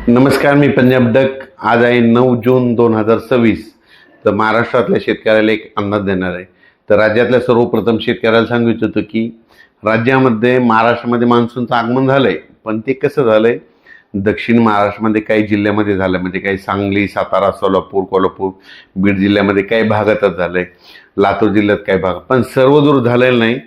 नमस्कार, मी पंजाब डक. आज आहे 9 जून 2026. तर महाराष्ट्रातल्या शेतकऱ्याला एक अंदाज देणार आहे. तर राज्यातल्या सर्वप्रथम शेतकऱ्याला सांगू इच्छितो की राज्यामध्ये महाराष्ट्रामध्ये मान्सूनचं आगमन झालंय, पण ते कसं झालंय, दक्षिण महाराष्ट्रामध्ये काही जिल्ह्यामध्ये झालं, म्हणजे काही सांगली, सातारा, सोलापूर, कोल्हापूर, बीड जिल्ह्यामध्ये काही भागातच झालंय, लातूर जिल्ह्यात काही भाग, पण सर्वदूर झालेलं नाही.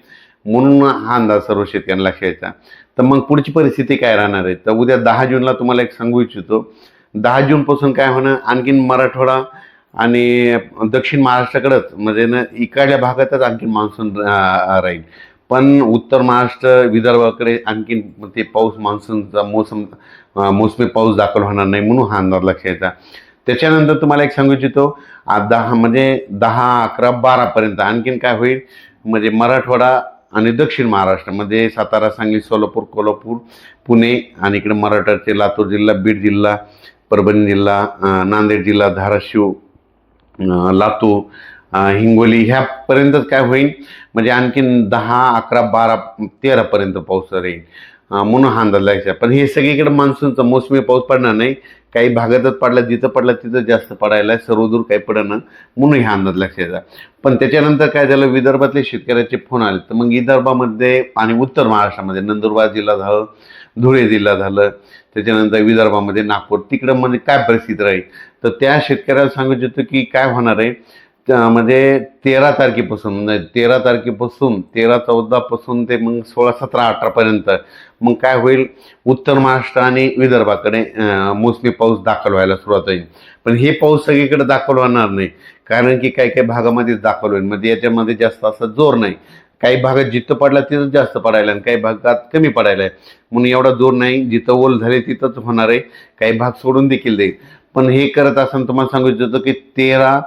म्हणून हा अंदाज सर्व शेतकऱ्यांना लक्षात यायचा. तर मग पुढची परिस्थिती काय राहणार आहे, तर उद्या 10 जूनला तुम्हाला एक सांगू इच्छितो. 10 जूनपासून काय होणार, आणखीन मराठवाडा आणि दक्षिण महाराष्ट्राकडंच, म्हणजे ना इकडल्या भागातच आणखीन मान्सून राहील. पण उत्तर महाराष्ट्र, विदर्भाकडे आणखीन ते पाऊस, मान्सूनचा मोसमी पाऊस दाखल होणार नाही, म्हणून हा अंदाज लक्षात यायचा. त्याच्यानंतर तुम्हाला एक सांगू इच्छितो, 10, 11, 12पर्यंत आणखीन काय होईल, म्हणजे मराठवाडा आणि दक्षिण महाराष्ट्रामध्ये सातारा, सांगली, सोलापूर, कोल्हापूर, पुणे आणि इकडे मराठवाड्याचे लातूर जिल्हा, बीड जिल्हा, परभणी जिल्हा, नांदेड जिल्हा, धाराशिव, लातूर, हिंगोली ह्यापर्यंतच काय होईल, म्हणजे आणखीन 10, 11, 12, 13पर्यंत पाऊस राहील. म्हणून हा अंदाज लागायचा. पण हे सगळीकडे मान्सूनचा मोसमी पाऊस पडणार नाही, काही भागातच पडला, जिथं पडला तिथं जास्त पडायला, सर्वदूर काही पडणं, म्हणून हा अंदाज लक्षात यायचा. पण त्याच्यानंतर काय झालं, विदर्भातले शेतकऱ्याचे फोन आले. तर मग विदर्भामध्ये आणि उत्तर महाराष्ट्रामध्ये नंदुरबार जिल्हा झालं, धुळे जिल्हा झालं, त्याच्यानंतर विदर्भामध्ये नागपूर, तिकडं म्हणजे काय परिस्थिती राहील, तर त्या शेतकऱ्याला सांगू इच्छितो की काय होणार आहे. म्हणजे 13 तारखेपासून, म्हणजे 13 तारखेपासून 13, 14 ते मग 16, 17, 18पर्यंत मग काय होईल, उत्तर महाराष्ट्र आणि विदर्भाकडे मोसमी पाऊस दाखल व्हायला सुरुवात होईल. पण हे पाऊस सगळीकडे दाखल होणार नाही, कारण की काही काही भागामध्येच दाखल होईल. म्हणजे याच्यामध्ये जास्त असा जोर नाही. काही भागात जिथं पडला तिथं जास्त पडायला आणि काही भागात कमी पडायला आहे, म्हणून एवढा जोर नाही. जिथं ओल झाले तिथंच होणार आहे, काही भाग सोडून देखील देईल. पण हे करत असताना तुम्हाला सांगू इच्छितो की 13,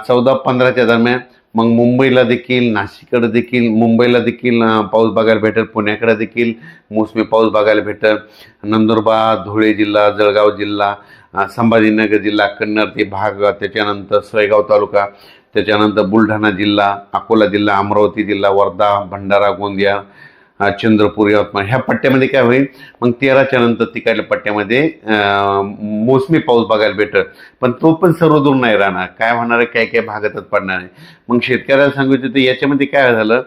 14, 15च्या दरम्यान मग मुंबईला देखील, नाशिककडे देखील, मुंबईला देखील पाऊस बघायला भेटेल, पुण्याकडे देखील मोसमी पाऊस बघायला भेटेल. नंदुरबार, धुळे जिल्हा, जळगाव जिल्हा, संभाजीनगर जिल्हा, कन्नड ते भाग, त्याच्यानंतर सोयगाव तालुका, त्याच्यानंतर बुलढाणा जिल्हा, अकोला जिल्हा, अमरावती जिल्हा, वर्धा, भंडारा, गोंदिया, चंद्रपूर, यवतमाळ ह्या पट्ट्यामध्ये काय होईल, मग 13च्या नंतर तिकडल्या पट्ट्यामध्ये मोसमी पाऊस बघायला भेटत. पण तो पण सर्वदूर नाही राहणार, काय होणार आहे, काय काय भागातच पडणार आहे. मग शेतकऱ्याला सांगितलं तर याच्यामध्ये काय झालं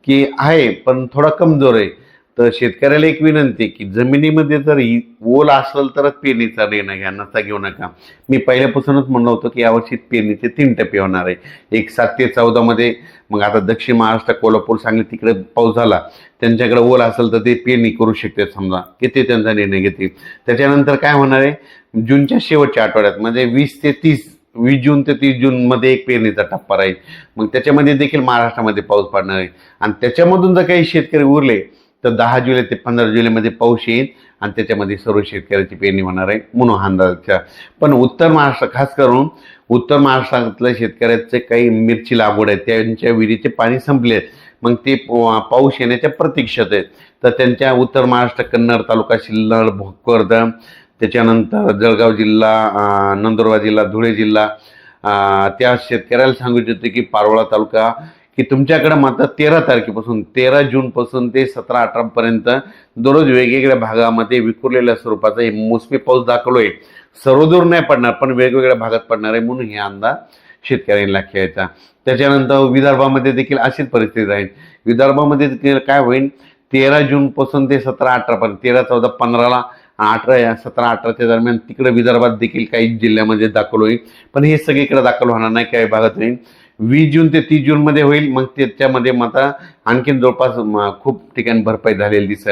की आहे, पण थोडा कमजोर आहे. तर शेतकऱ्याला एक विनंती की जमिनीमध्ये जर ओल असेल तरच पेरणीचा निर्णय घ्या, नसता घेऊ नका. मी पहिल्यापासूनच म्हणलं होतं की यावर्षी पेरणीचे 3 टप्पे होणार आहे, एक 7 ते 14मध्ये. मग आता दक्षिण महाराष्ट्र, कोल्हापूर, सांगली तिकडे पाऊस झाला, त्यांच्याकडे ओल असेल तर ते पेरणी करू शकते, समजा की ते त्यांचा निर्णय घेतील. त्याच्यानंतर काय होणार आहे, जूनच्या शेवटच्या आठवड्यात, म्हणजे 20 जून ते 30 जूनमध्ये एक पेरणीचा टप्पा राहील. मग त्याच्यामध्ये देखील महाराष्ट्रामध्ये पाऊस पडणार आहे. आणि त्याच्यामधून जर काही शेतकरी उरले तर 10 जुलै ते 15 जुलैमध्ये पाऊस येईल आणि त्याच्यामध्ये सर्व शेतकऱ्याची पेरणी होणार आहे, म्हणून हा अंदाज. पण उत्तर महाराष्ट्र, खास करून उत्तर महाराष्ट्रातल्या शेतकऱ्याचे काही मिरची लागवड आहे, त्यांच्या विहिरीचे पाणी संपले, मग ते पाऊस येण्याच्या प्रतीक्षेत आहेत. तर त्यांच्या उत्तर महाराष्ट्र, कन्नड तालुका, सिल्लोड, भोकरदन, त्याच्यानंतर जळगाव जिल्हा, नंदुरबार जिल्हा, धुळे जिल्हा, त्या शेतकऱ्याला सांगू इच्छितो की पारोळा तालुका, की तुमच्याकडे मात्र 13 तारखेपासून 13 जूनपासून ते 17, 18पर्यंत दररोज वेगवेगळ्या भागामध्ये विखुरलेल्या स्वरूपाचा हे मोसमी पाऊस दाखल होईल. सर्वदूर नाही पडणार, पण वेगवेगळ्या भागात पडणार आहे, म्हणून हे अंदाज शेतकऱ्यांना लक्षात. त्याच्यानंतर विदर्भामध्ये देखील अशीच परिस्थिती राहील. विदर्भामध्ये देखील काय होईल, 13 जूनपासून ते 17, 18पर्यंत, 13, 14, 15ला, 18, 17, 18च्या दरम्यान तिकडे विदर्भात देखील काही जिल्ह्यामध्ये दाखल होईल. पण हे सगळीकडे दाखल होणार नाही, काही भागात होईल. 20 जून ते 30 जूनमध्ये होईल. मग त्याच्यामध्ये मात्र आणखीन जवळपास खूप ठिकाणी भरपाई झालेली दिसत.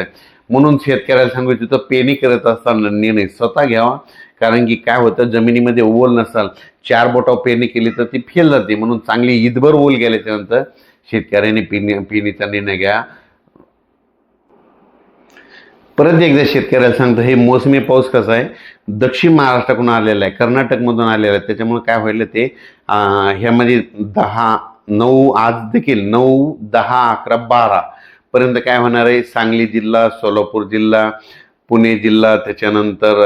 म्हणून शेतकऱ्याला सांगू इच्छितो, पेरणी करत असताना निर्णय स्वतः घ्यावा, कारण की काय होतं, जमिनीमध्ये ओल नसाल, 4 बोटावर पेरणी केली तर ती फेल जाते. म्हणून चांगली ईदभर ओल गेल्याच्या नंतर शेतकऱ्याने पेरणीचा निर्णय घ्या. परत एकदा शेतकऱ्याला सांगतो, हे मोसमी पाऊस कसा आहे, दक्षिण महाराष्ट्राकडून आलेला आहे, कर्नाटकमधून आलेला आहे. त्याच्यामुळे काय होईल, ते ह्यामध्ये 10, 9, आज देखील 9, 10, 11, 12पर्यंत काय होणार आहे, सांगली जिल्हा, सोलापूर जिल्हा, पुणे जिल्हा, त्याच्यानंतर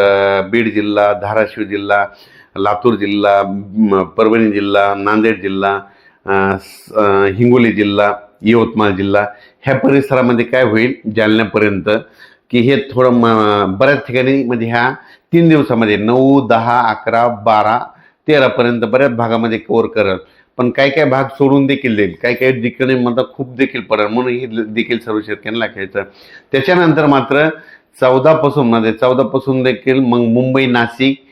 बीड जिल्हा, धाराशिव जिल्हा, लातूर जिल्हा, परभणी जिल्हा, नांदेड जिल्हा, हिंगोली जिल्हा, यवतमाळ जिल्हा ह्या परिसरामध्ये काय होईल, जालन्यापर्यंत की हे थोडं बऱ्याच ठिकाणी म्हणजे ह्या 3 दिवसामध्ये 9, 10, 11, 12, 13 बऱ्याच भागामध्ये कव्हर करत, पण काही काही भाग सोडून देखील देईल, काही काही ठिकाणी म्हणतात खूप देखील पडेल, म्हणून हे देखील सर्व शेतकऱ्यांना घ्यायचं. त्याच्यानंतर मात्र 14 पासून देखील मग मुंबई, नाशिक,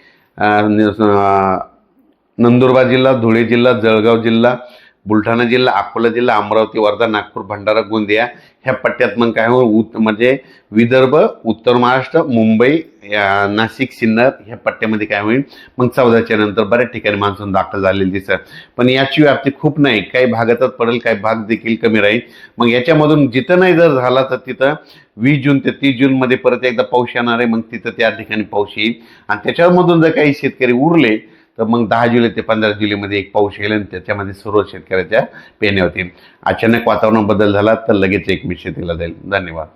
नंदुरबार जिल्हा, धुळे जिल्हा, जळगाव जिल्हा, बुलढाणा जिल्हा, अकोला जिल्हा, अमरावती, वर्धा, नागपूर, भंडारा, गोंदिया ह्या पट्ट्यात मग काय होईल म्हणजे विदर्भ, उत्तर महाराष्ट्र, मुंबई, नाशिक, सिन्नर ह्या पट्ट्यामध्ये काय होईल मग 14च्या नंतर बऱ्याच ठिकाणी मान्सून दाखल झालेली दिसत. पण याची व्याप्ती खूप नाही, काही भागातच पडेल, काही भाग देखील कमी राहील. मग याच्यामधून जिथं नाही जर झाला तर तिथं 20 जून ते 30 जूनमध्ये परत एकदा पाऊस येणार आहे, मग तिथं त्या ठिकाणी पाऊस येईल. आणि त्याच्यामधून जर काही शेतकरी उरले तर मग 10 जुलै ते 15 जुलैमध्ये एक पाऊस येईल आणि त्याच्यामध्ये सर्व शेतकऱ्याच्या पेरण्या होतील. अचानक वातावरण बदल झाला तर लगेच एक शेतीला जाईल. धन्यवाद.